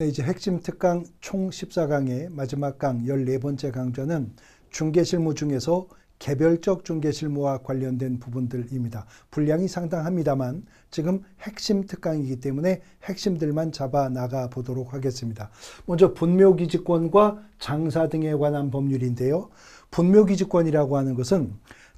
이제 핵심 특강 총 14강의 마지막 강 14번째 강좌는 중개실무 중에서 개별적 중개실무와 관련된 부분들입니다. 분량이 상당합니다만 지금 핵심 특강이기 때문에 핵심들만 잡아 나가 보도록 하겠습니다. 먼저 분묘기지권과 장사 등에 관한 법률인데요. 분묘기지권이라고 하는 것은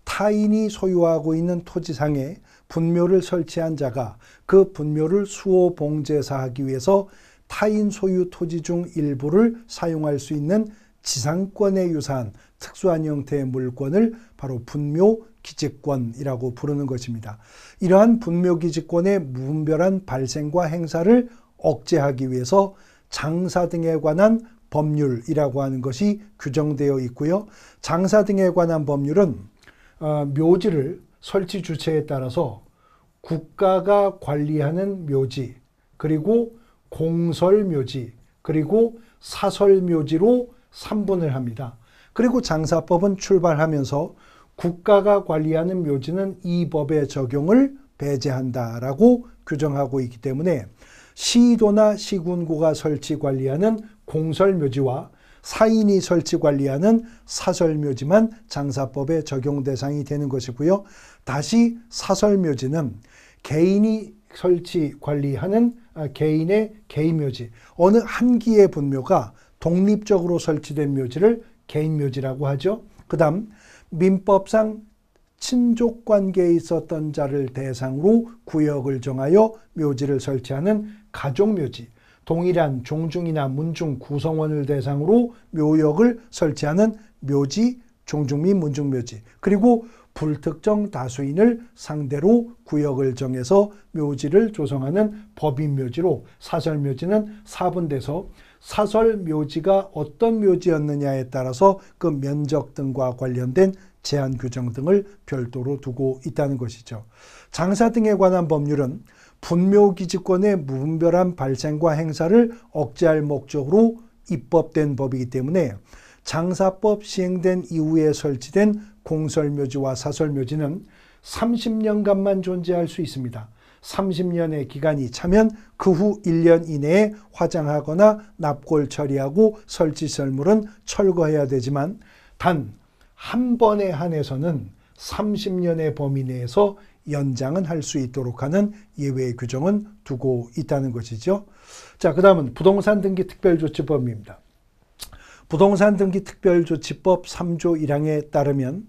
타인이 소유하고 있는 토지상에 분묘를 설치한 자가 그 분묘를 수호봉제사하기 위해서 타인 소유 토지 중 일부를 사용할 수 있는 지상권에 유사한 특수한 형태의 물권을 바로 분묘기지권이라고 부르는 것입니다. 이러한 분묘기지권의 무분별한 발생과 행사를 억제하기 위해서 장사 등에 관한 법률이라고 하는 것이 규정되어 있고요. 장사 등에 관한 법률은 묘지를 설치 주체에 따라서 국가가 관리하는 묘지, 그리고 공설묘지, 그리고 사설묘지로 3분을 합니다. 그리고 장사법은 출발하면서 국가가 관리하는 묘지는 이 법의 적용을 배제한다라고 규정하고 있기 때문에 시도나 시군구가 설치 관리하는 공설묘지와 사인이 설치 관리하는 사설묘지만 장사법의 적용 대상이 되는 것이고요. 다시 사설묘지는 개인이 설치 관리하는 개인의 개인묘지, 어느 한 기의 분묘가 독립적으로 설치된 묘지를 개인묘지라고 하죠. 그 다음 민법상 친족관계에 있었던 자를 대상으로 구역을 정하여 묘지를 설치하는 가족묘지, 동일한 종중이나 문중 구성원을 대상으로 묘역을 설치하는 묘지, 종중 및 문중묘지, 그리고 불특정 다수인을 상대로 구역을 정해서 묘지를 조성하는 법인묘지로 사설묘지는 4분돼서 사설묘지가 어떤 묘지였느냐에 따라서 그 면적 등과 관련된 제한 규정 등을 별도로 두고 있다는 것이죠. 장사 등에 관한 법률은 분묘기지권의 무분별한 발생과 행사를 억제할 목적으로 입법된 법이기 때문에 장사법 시행된 이후에 설치된 공설묘지와 사설묘지는 30년간만 존재할 수 있습니다. 30년의 기간이 차면 그 후 1년 이내에 화장하거나 납골 처리하고 설치설물은 철거해야 되지만 단 한 번에 한해서는 30년의 범위 내에서 연장은 할 수 있도록 하는 예외 규정은 두고 있다는 것이죠. 자, 그 다음은 부동산 등기 특별조치법입니다. 부동산 등기 특별조치법 3조 1항에 따르면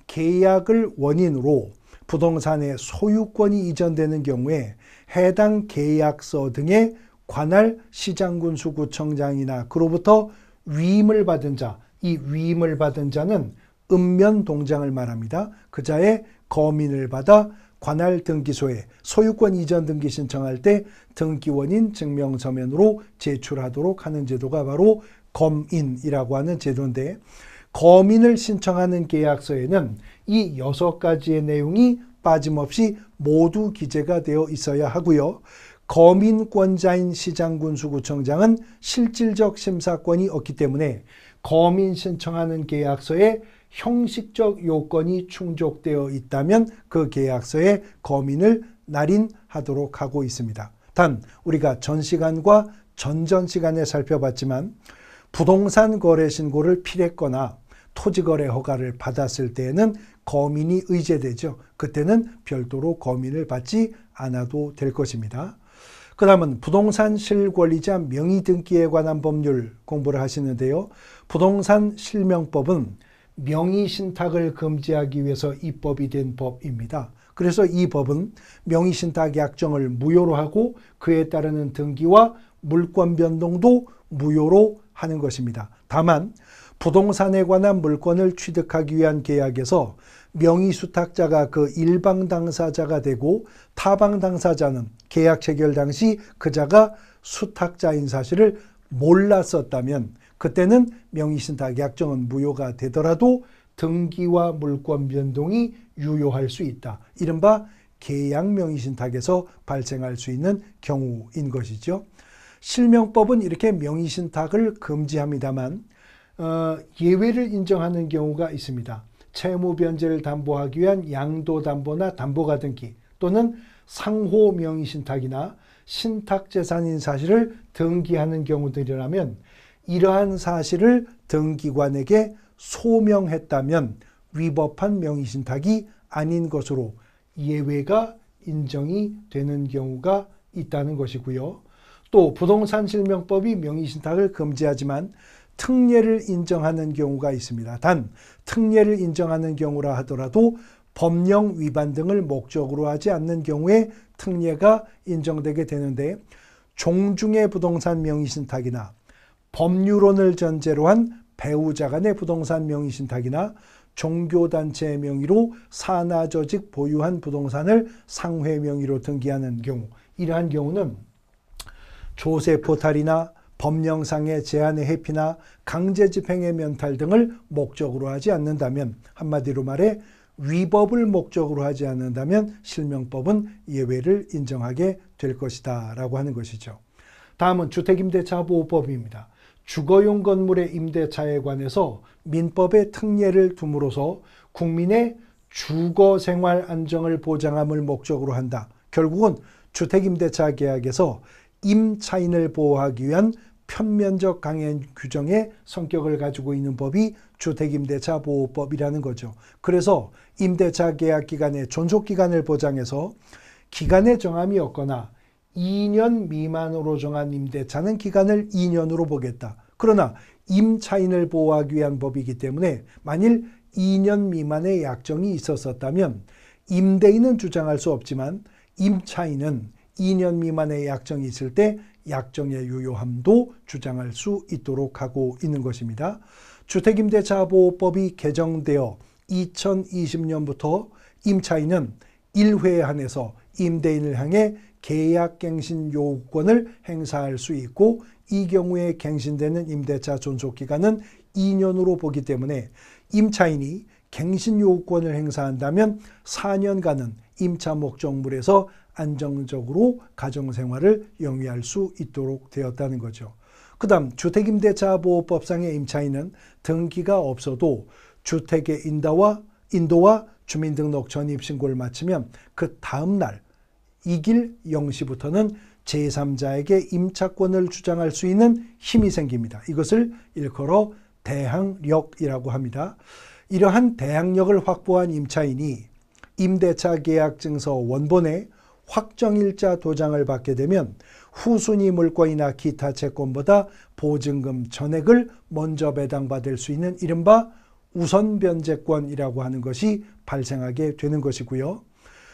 계약을 원인으로 부동산의 소유권이 이전되는 경우에 해당 계약서 등에 관할 시장군수구청장이나 그로부터 위임을 받은 자, 이 위임을 받은 자는 읍면동장을 말합니다. 그 자의 검인을 받아 관할 등기소에 소유권 이전 등기 신청할 때 등기원인 증명서면으로 제출하도록 하는 제도가 바로 검인이라고 하는 제도인데, 검인을 신청하는 계약서에는 이 6가지의 내용이 빠짐없이 모두 기재가 되어 있어야 하고요. 검인권자인 시장군수구청장은 실질적 심사권이 없기 때문에 검인 신청하는 계약서에 형식적 요건이 충족되어 있다면 그 계약서에 검인을 날인하도록 하고 있습니다. 단 우리가 전 시간과 전전 시간에 살펴봤지만 부동산 거래 신고를 필했거나 토지거래 허가를 받았을 때에는 검인이 의제되죠. 그때는 별도로 검인을 받지 않아도 될 것입니다. 그 다음은 부동산 실권리자 명의등기에 관한 법률 공부를 하시는데요. 부동산 실명법은 명의신탁을 금지하기 위해서 입법이 된 법입니다. 그래서 이 법은 명의신탁 약정을 무효로 하고 그에 따르는 등기와 물권 변동도 무효로 하는 것입니다. 다만 부동산에 관한 물권을 취득하기 위한 계약에서 명의수탁자가 그 일방 당사자가 되고 타방 당사자는 계약 체결 당시 그자가 수탁자인 사실을 몰랐었다면 그때는 명의신탁 약정은 무효가 되더라도 등기와 물권 변동이 유효할 수 있다. 이른바 계약 명의신탁에서 발생할 수 있는 경우인 것이죠. 실명법은 이렇게 명의신탁을 금지합니다만 예외를 인정하는 경우가 있습니다. 채무 변제를 담보하기 위한 양도담보나 담보가등기 또는 상호 명의신탁이나 신탁재산인 사실을 등기하는 경우들이라면 이러한 사실을 등기관에게 소명했다면 위법한 명의신탁이 아닌 것으로 예외가 인정이 되는 경우가 있다는 것이고요. 또 부동산 실명법이 명의신탁을 금지하지만 특례를 인정하는 경우가 있습니다. 단 특례를 인정하는 경우라 하더라도 법령 위반 등을 목적으로 하지 않는 경우에 특례가 인정되게 되는데 종중의 부동산 명의신탁이나 법률혼을 전제로 한 배우자 간의 부동산 명의신탁이나 종교단체의 명의로 산하조직 보유한 부동산을 상회 명의로 등기하는 경우, 이러한 경우는 조세포탈이나 법령상의 제한의 회피나 강제집행의 면탈 등을 목적으로 하지 않는다면, 한마디로 말해 위법을 목적으로 하지 않는다면 실명법은 예외를 인정하게 될 것이다 라고 하는 것이죠. 다음은 주택임대차보호법입니다. 주거용 건물의 임대차에 관해서 민법의 특례를 둠으로써 국민의 주거생활 안정을 보장함을 목적으로 한다. 결국은 주택임대차 계약에서 임차인을 보호하기 위한 편면적 강행 규정의 성격을 가지고 있는 법이 주택임대차 보호법이라는 거죠. 그래서 임대차 계약 기간의 존속기간을 보장해서 기간에 정함이 없거나 2년 미만으로 정한 임대차는 기간을 2년으로 보겠다. 그러나 임차인을 보호하기 위한 법이기 때문에 만일 2년 미만의 약정이 있었다면 임대인은 주장할 수 없지만 임차인은 2년 미만의 약정이 있을 때 약정의 유효함도 주장할 수 있도록 하고 있는 것입니다. 주택임대차보호법이 개정되어 2020년부터 임차인은 1회에 한해서 임대인을 향해 계약갱신 요구권을 행사할 수 있고 이 경우에 갱신되는 임대차 존속기간은 2년으로 보기 때문에 임차인이 갱신 요구권을 행사한다면 4년간은 임차 목적물에서 안정적으로 가정생활을 영위할 수 있도록 되었다는 거죠. 그 다음 주택임대차보호법상의 임차인은 등기가 없어도 주택의 인도와 주민등록 전입신고를 마치면 그 다음 날 이길 0시부터는 제3자에게 임차권을 주장할 수 있는 힘이 생깁니다. 이것을 일컬어 대항력이라고 합니다. 이러한 대항력을 확보한 임차인이 임대차 계약 증서 원본에 확정일자 도장을 받게 되면 후순위 물권이나 기타 채권보다 보증금 전액을 먼저 배당받을 수 있는 이른바 우선변제권이라고 하는 것이 발생하게 되는 것이고요.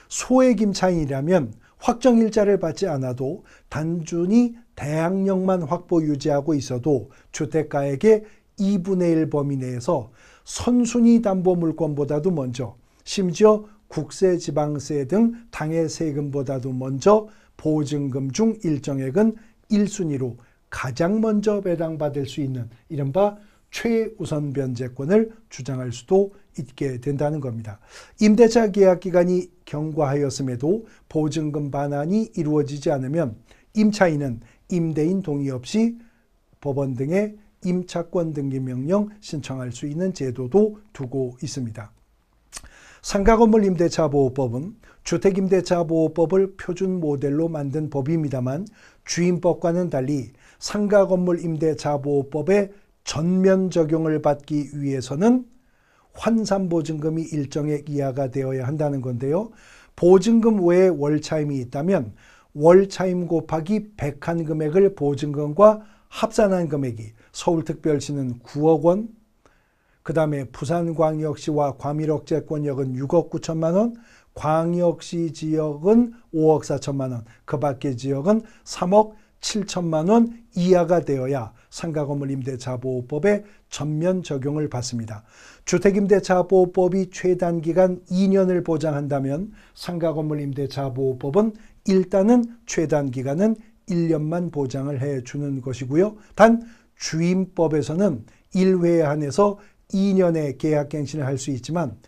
소액 임차인이라면 확정일자를 받지 않아도 단순히 대항력만 확보 유지하고 있어도 주택가액의 2분의 1 범위 내에서 선순위 담보 물권보다도 먼저, 심지어 국세, 지방세 등 당해 세금보다도 먼저 보증금 중 일정액은 1순위로 가장 먼저 배당받을 수 있는 이른바 최우선 변제권을 주장할 수도 있게 된다는 겁니다. 임대차 계약 기간이 경과하였음에도 보증금 반환이 이루어지지 않으면 임차인은 임대인 동의 없이 법원 등의 임차권 등기 명령 신청할 수 있는 제도도 두고 있습니다. 상가건물 임대차보호법은 주택임대차보호법을 표준 모델로 만든 법입니다만 주임법과는 달리 상가건물 임대차보호법의 전면 적용을 받기 위해서는 환산보증금이 일정액 이하가 되어야 한다는 건데요. 보증금 외에 월차임이 있다면 월차임 곱하기 100한 금액을 보증금과 합산한 금액이 서울특별시는 9억 원, 그 다음에 부산광역시와 과밀억제권역은 6억 9천만 원, 광역시 지역은 5억 4천만 원, 그 밖의 지역은 3억 7천만 원 이하가 되어야 상가건물 임대차보호법의 전면 적용을 받습니다. 주택임대차보호법이 최단기간 2년을 보장한다면 상가건물 임대차보호법은 일단은 최단기간은 1년만 보장을 해주는 것이고요. 단 주임법에서는 1회에 한해서 2년의 계약갱신을 할 수 있지만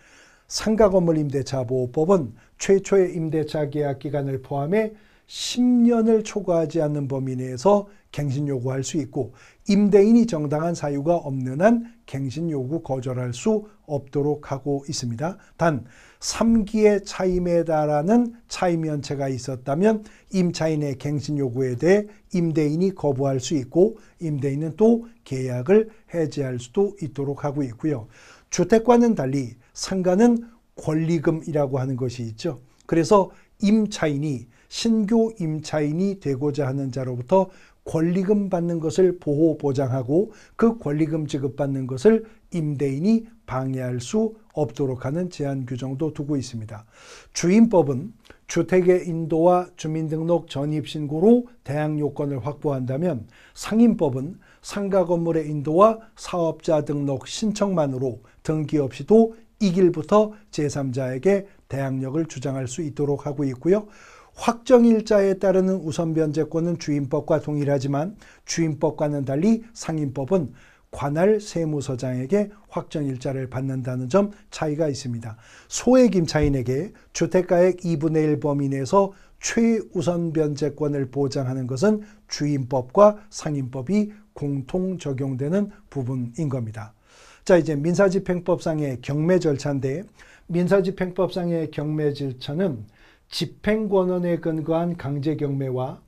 상가건물 임대차보호법은 최초의 임대차 계약 기간을 포함해 10년을 초과하지 않는 범위 내에서 갱신 요구할 수 있고 임대인이 정당한 사유가 없는 한 갱신 요구 거절할 수 없도록 하고 있습니다. 단 3기의 차임에 달하는 차임연체가 있었다면 임차인의 갱신 요구에 대해 임대인이 거부할 수 있고 임대인은 또 계약을 해지할 수도 있도록 하고 있고요. 주택과는 달리 상가는 권리금이라고 하는 것이 있죠. 그래서 임차인이 신규 임차인이 되고자 하는 자로부터 권리금 받는 것을 보호 보장하고 그 권리금 지급받는 것을 임대인이 방해할 수 없도록 하는 제한 규정도 두고 있습니다. 주임법은 주택의 인도와 주민등록 전입신고로 대항 요건을 확보한다면 상임법은 상가 건물의 인도와 사업자 등록 신청만으로 등기 없이도 이 길부터 제3자에게 대항력을 주장할 수 있도록 하고 있고요. 확정일자에 따르는 우선변제권은 주임법과 동일하지만 주임법과는 달리 상임법은 관할 세무서장에게 확정일자를 받는다는 점 차이가 있습니다. 소액 임차인에게 주택가액 2분의 1 범위 내에서 최우선 변제권을 보장하는 것은 주임법과 상임법이 공통 적용되는 부분인 겁니다. 자, 이제 민사집행법상의 경매 절차인데 민사집행법상의 경매 절차는 집행권원에 근거한 강제경매와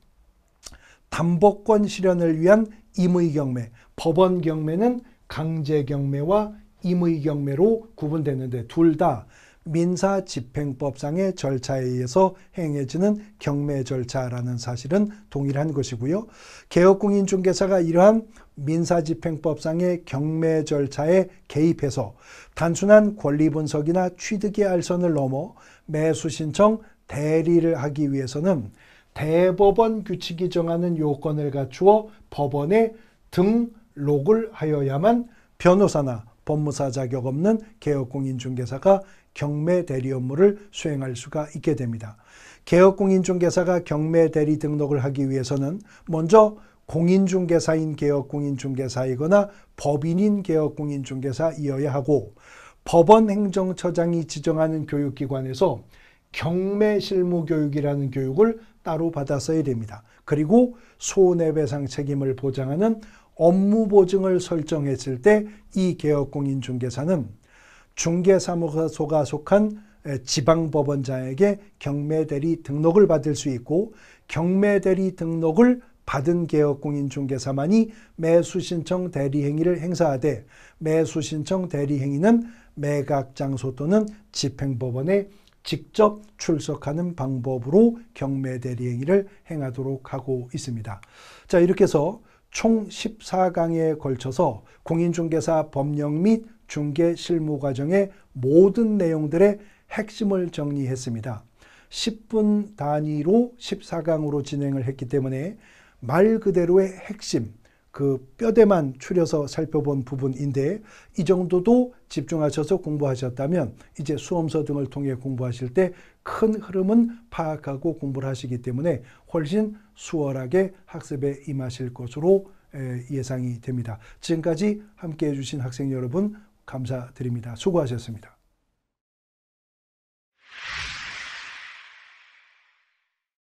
담보권 실현을 위한 임의경매, 법원 경매는 강제경매와 임의경매로 구분되는데 둘 다 민사집행법상의 절차에 의해서 행해지는 경매 절차라는 사실은 동일한 것이고요. 개업공인중개사가 이러한 민사집행법상의 경매 절차에 개입해서 단순한 권리분석이나 취득의 알선을 넘어 매수신청, 대리를 하기 위해서는 대법원 규칙이 정하는 요건을 갖추어 법원에 등록을 하여야만 변호사나 법무사 자격 없는 개업공인중개사가 경매 대리 업무를 수행할 수가 있게 됩니다. 개업공인중개사가 경매 대리 등록을 하기 위해서는 먼저 공인중개사인 개업공인중개사이거나 법인인 개업공인중개사이어야 하고 법원 행정처장이 지정하는 교육기관에서 경매실무교육이라는 교육을 따로 받았어야 됩니다. 그리고 손해배상 책임을 보장하는 업무보증을 설정했을 때 이 개업공인중개사는 중개사무소가 속한 지방법원장에게 경매대리 등록을 받을 수 있고 경매대리 등록을 받은 개업공인중개사만이 매수신청 대리행위를 행사하되 매수신청 대리행위는 매각장소 또는 집행법원에 직접 출석하는 방법으로 경매 대리행위를 행하도록 하고 있습니다. 자, 이렇게 해서 총 14강에 걸쳐서 공인중개사 법령 및 중개 실무 과정의 모든 내용들의 핵심을 정리했습니다. 10분 단위로 14강으로 진행을 했기 때문에 말 그대로의 핵심, 그 뼈대만 추려서 살펴본 부분인데 이 정도도 집중하셔서 공부하셨다면 이제 수험서 등을 통해 공부하실 때 큰 흐름은 파악하고 공부를 하시기 때문에 훨씬 수월하게 학습에 임하실 것으로 예상이 됩니다. 지금까지 함께해 주신 학생 여러분 감사드립니다. 수고하셨습니다.